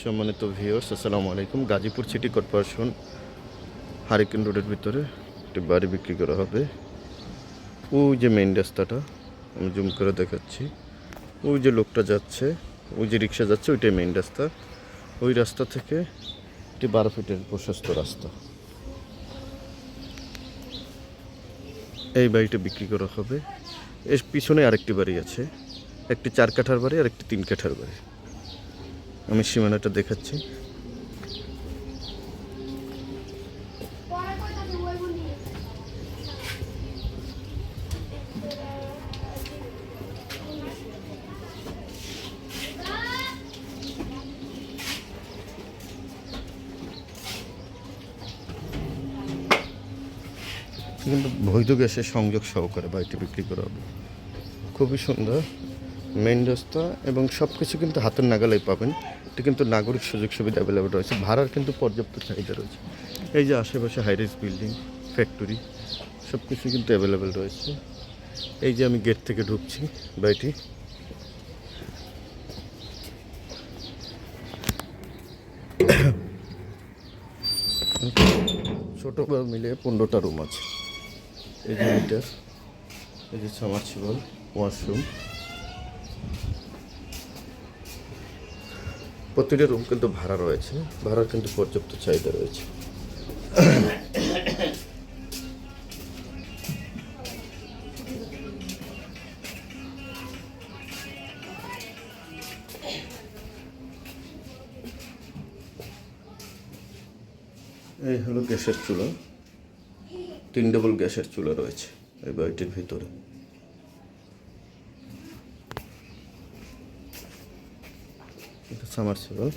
সম্মানিত ভিউয়ার্স, আসসালামু আলাইকুম। গাজীপুর সিটি কর্পোরেশন হারিকেন রোডের ভিতরে একটি বাড়ি বিক্রি করা হবে। ওই যে মেইন রাস্তাটা আমি জুম করে দেখাচ্ছি, ওই যে লোকটা যাচ্ছে, ওই যে রিক্সা যাচ্ছে, ওইটাই মেইন রাস্তা। ওই রাস্তা থেকে একটি 12 ফিটের প্রশস্ত রাস্তা। এই বাড়িটা বিক্রি করা হবে। এর পিছনে আরেকটি বাড়ি আছে, একটি 4 কাঠার বাড়ি আর একটি 3 কাঠার বাড়ি। আমি সীমানাটা দেখাচ্ছি। কিন্তু বৈধ গ্যাসের সংযোগ সহকারে বাড়িটি বিক্রি করা হবে। খুবই সুন্দর মেইন রাস্তা এবং সব কিছু কিন্তু হাতের নাগালেই পাবেন। এটা কিন্তু নাগরিক সুযোগ সুবিধা অ্যাভেলেবেল রয়েছে, ভাড়ার কিন্তু পর্যাপ্ত চাহিদা রয়েছে। এই যে আশেপাশে হাইরাইজ বিল্ডিং, ফ্যাক্টরি সব কিছু কিন্তু অ্যাভেলেবেল রয়েছে। এই যে আমি গেট থেকে ঢুকছি বাড়িটি। ছোটো বড় মিলে 15টা রুম আছে। এই যে মিটার, এই যে সাবমার্সিবল, ওয়াশরুম, প্রতিটা রুম কিন্তু ভাড়া রয়েছে, ভাড়ার কিন্তু পর্যাপ্ত চাহিদা রয়েছে। এই হলো গ্যাসের চুলা, 3 ডবল গ্যাসের চুলা রয়েছে এই বাড়িটির ভিতরে। এটা সাবমার্সিবল।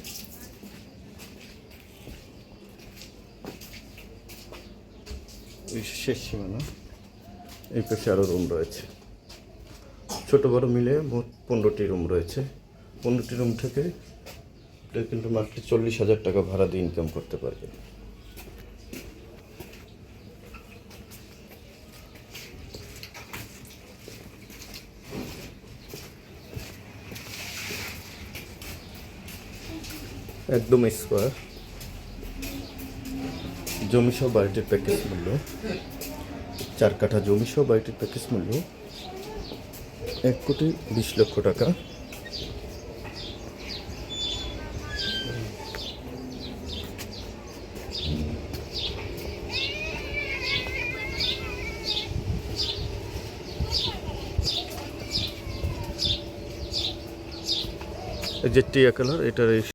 এই শেষ সীমানা, এই পাশে আরও রুম রয়েছে। ছোটো বড় মিলে মোট 15টি রুম রয়েছে। 15টি রুম থেকে কিন্তু মাত্র 40,000 টাকা ভাড়া দিয়ে ইনকাম করতে পারবে। একদম স্কোয়ার জমি সহ বাড়িটির প্যাকেজ মূল্য 4 কাঠা জমি সহ বাড়িটির প্যাকেজ মূল্য 1,20,00,000 টাকা। এই যে টিয়া কালার, এটার